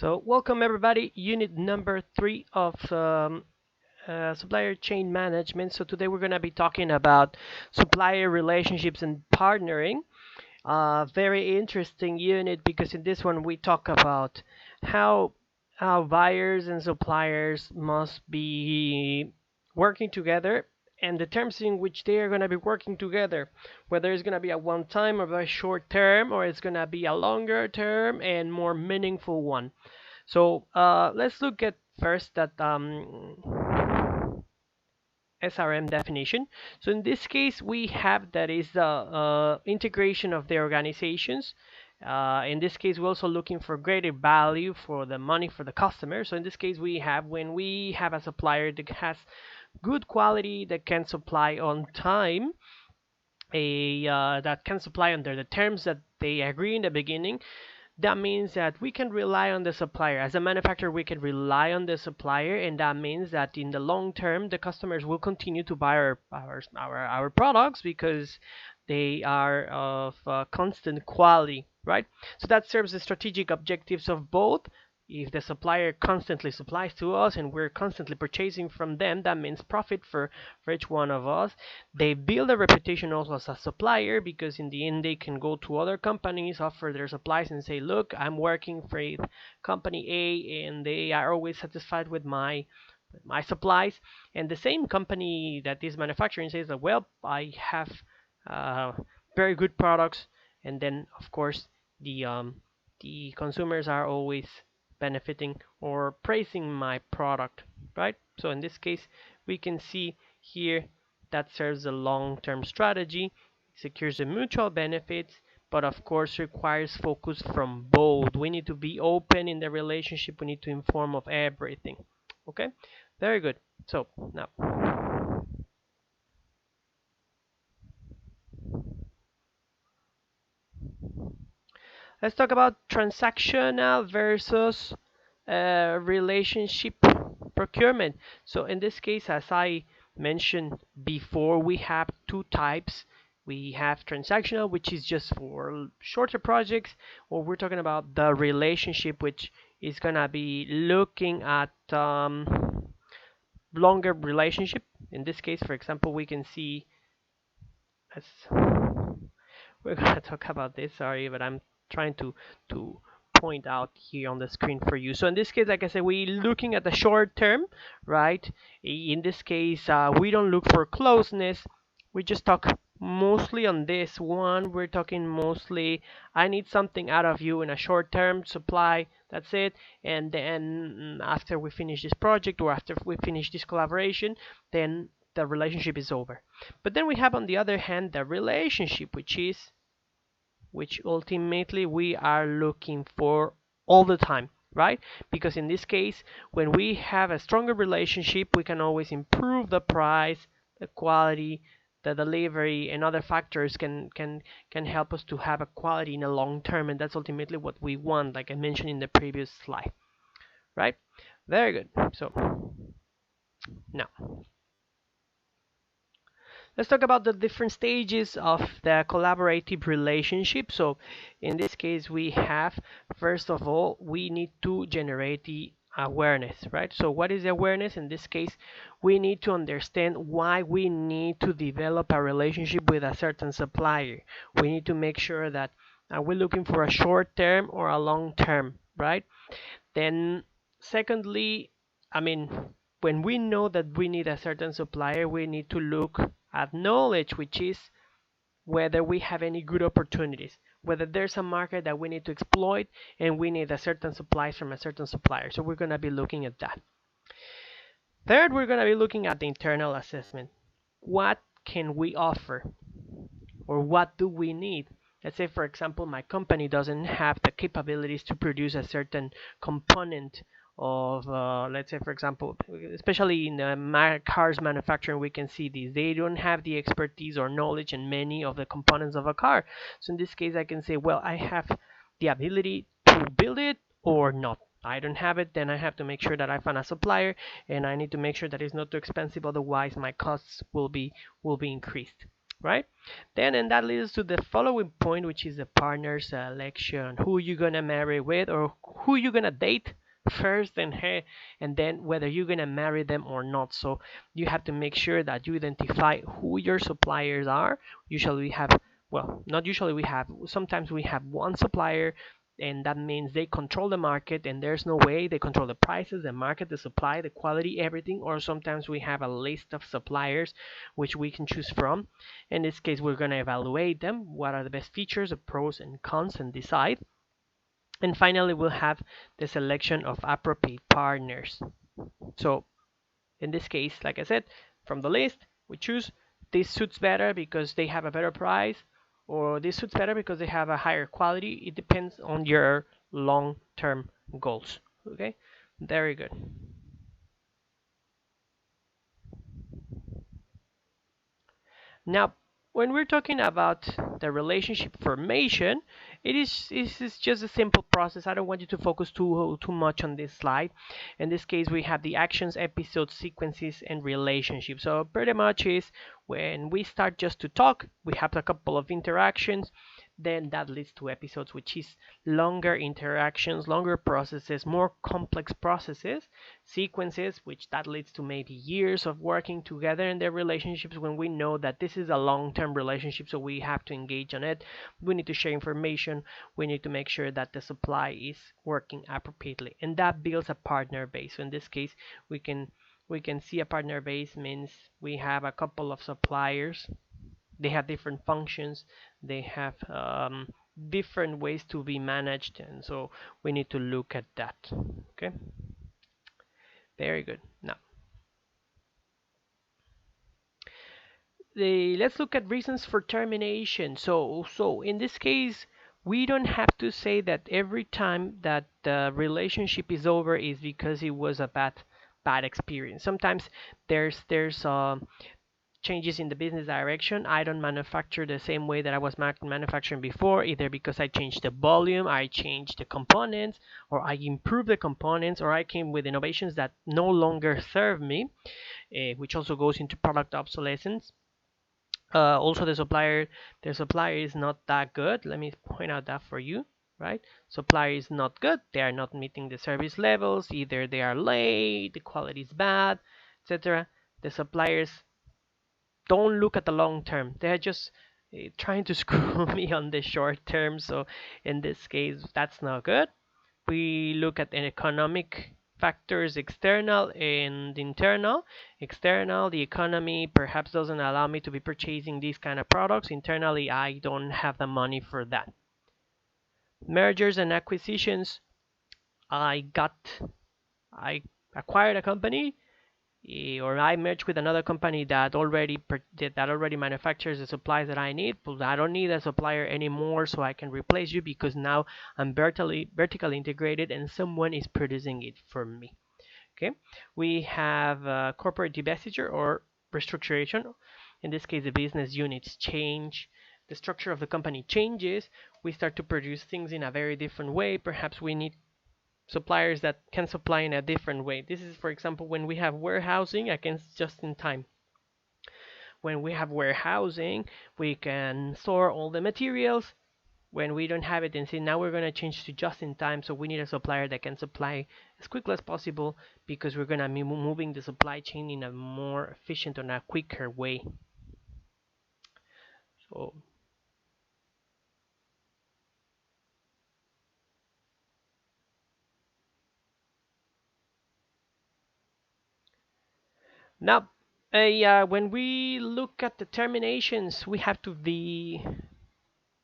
So welcome everybody, unit number 3 of supplier chain management. So today we're going to be talking about supplier relationships and partnering. Very interesting unit because in this one we talk about how buyers and suppliers must be working together and the terms in which they are going to be working together, whether it's going to be a one time or a short term, or it's going to be a longer term and more meaningful one. So let's look at first that SRM definition. So in this case, we have that is the integration of the organizations. In this case, we're also looking for greater value for the money for the customer. So in this case, we have when we have a supplier that has good quality, that can supply on time, that can supply under the terms that they agree in the beginning. That means that we can rely on the supplier. As a manufacturer, we can rely on the supplier, and that means that in the long term, the customers will continue to buy our products because they are of constant quality, right? So that serves the strategic objectives of both. If the supplier constantly supplies to us and we're constantly purchasing from them, that means profit for each one of us. They build a reputation also as a supplier because in the end they can go to other companies, offer their supplies and say, look, I'm working for company A and they are always satisfied with my supplies. And the same company that is manufacturing says that, well, I have very good products. And then of course the consumers are always benefiting or praising my product, right? So in this case, we can see here that serves a long-term strategy, secures the mutual benefits, but of course requires focus from both. We need to be open in the relationship. We need to inform of everything. Okay, very good. So now let's talk about transactional versus relationship procurement. So in this case, as I mentioned before, we have two types. We have transactional, which is just for shorter projects, or we're talking about the relationship, which is gonna be looking at longer relationship. In this case, for example, we can see as we're gonna talk about this. Sorry, but I'm trying to point out here on the screen for you. So in this case, like I said, we looking at the short term, right? In this case, we don't look for closeness. We just talk mostly on this one. We're talking mostly, I need something out of you in a short term supply. That's it. And then after we finish this project or after we finish this collaboration, then the relationship is over. But then we have on the other hand the relationship, which ultimately we are looking for all the time, right? Because in this case, when we have a stronger relationship, we can always improve the price, the quality, the delivery, and other factors can help us to have a quality in the long term, and that's ultimately what we want, like I mentioned in the previous slide, right? Very good. So now let's talk about the different stages of the collaborative relationship. So in this case, we have, first of all, we need to generate the awareness, right? So what is the awareness? In this case, we need to understand why we need to develop a relationship with a certain supplier. We need to make sure that we're looking for a short term or a long term, right? Then secondly, I mean, when we know that we need a certain supplier, we need to look at knowledge, which is whether we have any good opportunities, whether there's a market that we need to exploit and we need a certain supplies from a certain supplier. So we're going to be looking at that. Third, we're going to be looking at the internal assessment. What can we offer, or what do we need? Let's say, for example, my company doesn't have the capabilities to produce a certain component of, let's say, for example, especially in cars manufacturing, we can see these. They don't have the expertise or knowledge in many of the components of a car. So in this case, I can say, well, I have the ability to build it or not. I don't have it, then I have to make sure that I find a supplier, and I need to make sure that it's not too expensive, otherwise my costs will be increased, right? Then, and that leads to the following point, which is the partner selection. Who you're gonna marry with, or who you're gonna date first, and then whether you're gonna marry them or not. So you have to make sure that you identify who your suppliers are. Usually we have, well, not usually, we have, sometimes we have one supplier, and that means they control the market, and there's no way they control the prices, the market, the supply, the quality, everything. Or sometimes we have a list of suppliers which we can choose from. In this case, we're going to evaluate them, what are the best features, the pros and cons, and decide. And finally, we'll have the selection of appropriate partners. So in this case, like I said, from the list, we choose this suits better because they have a better price, or this suits better because they have a higher quality. It depends on your long-term goals. Okay, very good. Now, when we're talking about the relationship formation, it is just a simple process. I don't want you to focus too much on this slide. In this case, we have the actions, episodes, sequences, and relationships. So pretty much is when we start just to talk, we have a couple of interactions, then that leads to episodes, which is longer interactions, longer processes, more complex processes, sequences, which that leads to maybe years of working together in their relationships. When we know that this is a long-term relationship, so we have to engage on it, we need to share information, we need to make sure that the supply is working appropriately, and that builds a partner base. So in this case, we can see a partner base means we have a couple of suppliers. They have different functions, they have different ways to be managed, and so we need to look at that. Okay, very good. Now let's look at reasons for termination. So in this case, we don't have to say that every time that the relationship is over is because it was a bad experience. Sometimes there's changes in the business direction. I don't manufacture the same way that I was manufacturing before, either because I changed the volume, I changed the components, or I improved the components, or I came with innovations that no longer serve me, which also goes into product obsolescence. Also, the supplier is not that good. Let me point out that for you, right? Supplier is not good. They are not meeting the service levels. Either they are late, the quality is bad, etc. The suppliers don't look at the long term. They're just trying to screw me on the short term. So in this case, that's not good. We look at an economic factors, external and internal. External, the economy perhaps doesn't allow me to be purchasing these kind of products. Internally, I don't have the money for that. Mergers and acquisitions. I acquired a company, or I merge with another company that already manufactures the supplies that I need, but I don't need a supplier anymore, so I can replace you because now I'm vertically integrated and someone is producing it for me. Okay, we have corporate divestiture or restructuration. In this case, the business units change, the structure of the company changes, we start to produce things in a very different way. Perhaps we need suppliers that can supply in a different way. This is, for example, when we have warehousing against just in time. When we have warehousing, we can store all the materials. When we don't have it, and say now we're going to change to just in time, so we need a supplier that can supply as quickly as possible because we're going to be moving the supply chain in a more efficient and a quicker way. So now, when we look at the terminations, we have to be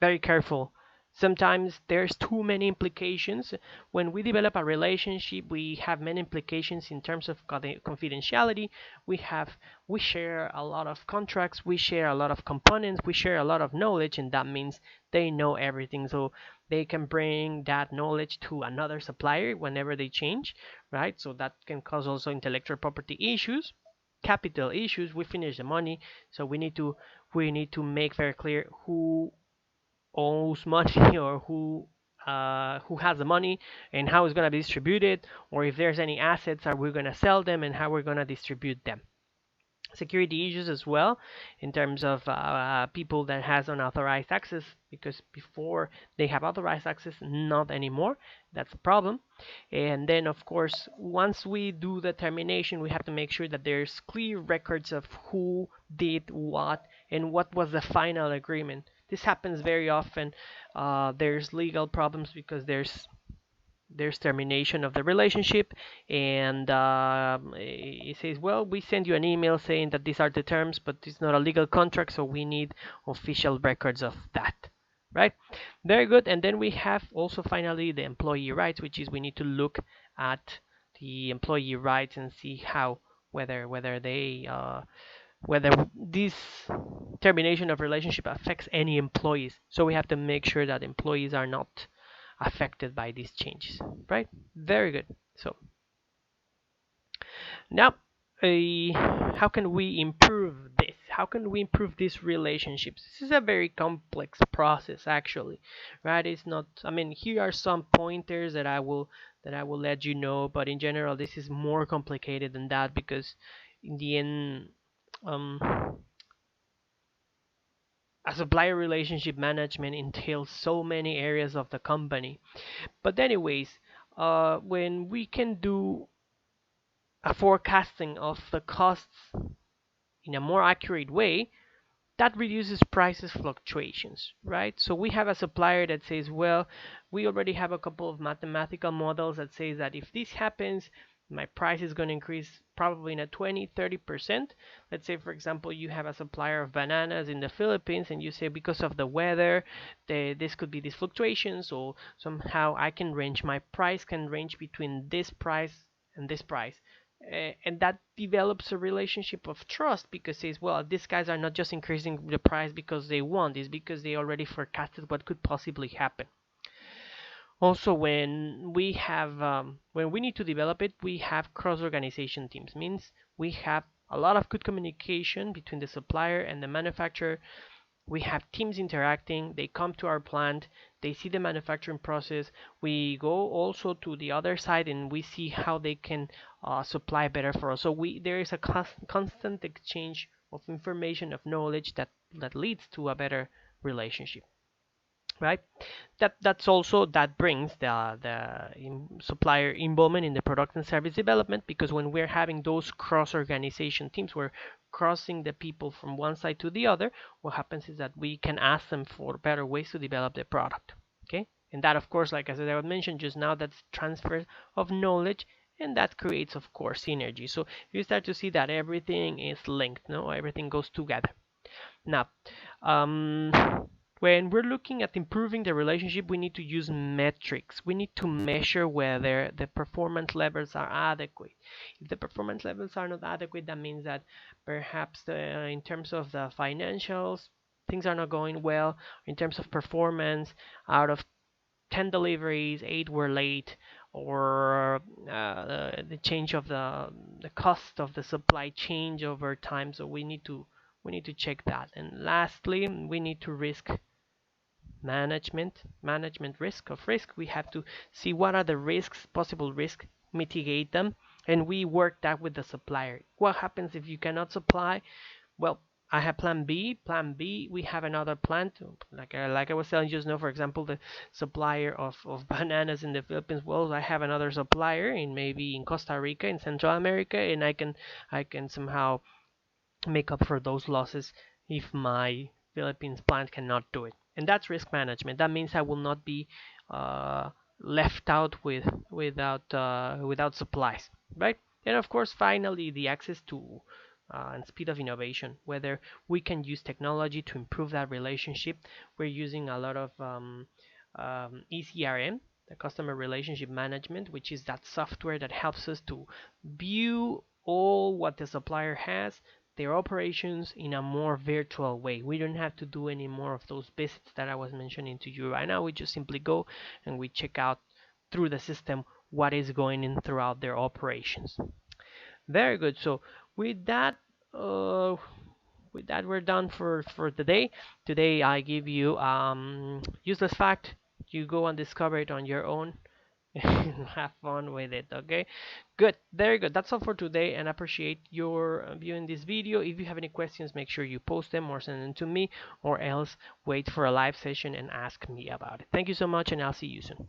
very careful. Sometimes there's too many implications. When we develop a relationship, we have many implications in terms of confidentiality. We share a lot of contracts, we share a lot of components, we share a lot of knowledge, and that means they know everything. So they can bring that knowledge to another supplier whenever they change, right? So that can cause also intellectual property issues, capital issues. We finish the money, so we need to make very clear who owes money or who has the money and how it's going to be distributed, or if there's any assets, are we going to sell them and how we're going to distribute them. security issues as well in terms of people that has unauthorized access, because before they have authorized access, not anymore. That's a problem. And then of course, once we do the termination, we have to make sure that there's clear records of who did what and what was the final agreement. This happens very often. There's legal problems because there's termination of the relationship, and it says, well, we send you an email saying that these are the terms, but it's not a legal contract, so we need official records of that, right? Very good. And then we have also finally the employee rights, which is we need to look at the employee rights and see how whether they whether this termination of relationship affects any employees. So we have to make sure that employees are not affected by these changes, right? Very good. So now, how can we improve this? How can we improve these relationships? This is a very complex process, actually, right? It's not. I mean, here are some pointers that I will let you know, but in general, this is more complicated than that because, in the end, um, a supplier relationship management entails so many areas of the company. But anyways, when we can do a forecasting of the costs in a more accurate way, that reduces prices fluctuations, right? So we have a supplier that says, well, we already have a couple of mathematical models that says that if this happens, my price is going to increase probably in a 20-30%. Let's say, for example, you have a supplier of bananas in the Philippines and you say because of the weather, this could be these fluctuations, or somehow I can range, my price can range between this price and this price. And that develops a relationship of trust because says, well, these guys are not just increasing the price because they want, it's because they already forecasted what could possibly happen. Also, when we need to develop it, we have cross-organization teams. Means we have a lot of good communication between the supplier and the manufacturer. We have teams interacting. They come to our plant, they see the manufacturing process. We go also to the other side and we see how they can supply better for us. So there is a constant exchange of information, of knowledge that leads to a better relationship, right? That brings the supplier involvement in the product and service development, because when we're having those cross organization teams, we're crossing the people from one side to the other. What happens is that we can ask them for better ways to develop the product. Okay, and that, of course, like I said, I mentioned just now, that's transfer of knowledge, and that creates, of course, synergy. So you start to see that everything is linked, no, everything goes together. Now, um, when we're looking at improving the relationship, we need to use metrics. We need to measure whether the performance levels are adequate. If the performance levels are not adequate, that means that perhaps in terms of the financials, things are not going well. In terms of performance, out of 10 deliveries, 8 were late, or the change of the cost of the supply change over time. So we need to check that. And lastly, we need to risk management risk. We have to see what are the risks, possible risks, mitigate them, and we work that with the supplier. What happens if you cannot supply? Well, I have plan B, we have another plant, like I was telling you just now, for example, the supplier of bananas in the Philippines. Well, I have another supplier in maybe in Costa Rica, in Central America, and I can somehow make up for those losses if my Philippines plant cannot do it. And that's risk management. That means I will not be uh, left out without supplies, right? And of course, finally, the access to and speed of innovation. Whether we can use technology to improve that relationship. We're using a lot of ECRM, the customer relationship management, which is that software that helps us to view all what the supplier has, their operations, in a more virtual way. We don't have to do any more of those visits that I was mentioning to you right now. We just simply go and we check out through the system what is going in throughout their operations. Very good. So with that, uh, we're done for today. Today I give you useless fact. You go and discover it on your own, Have fun with it. Okay, good, very good. That's all for today, and I appreciate your viewing this video. If you have any questions, make sure you post them or send them to me, or else wait for a live session and ask me about it. Thank you so much, and I'll see you soon.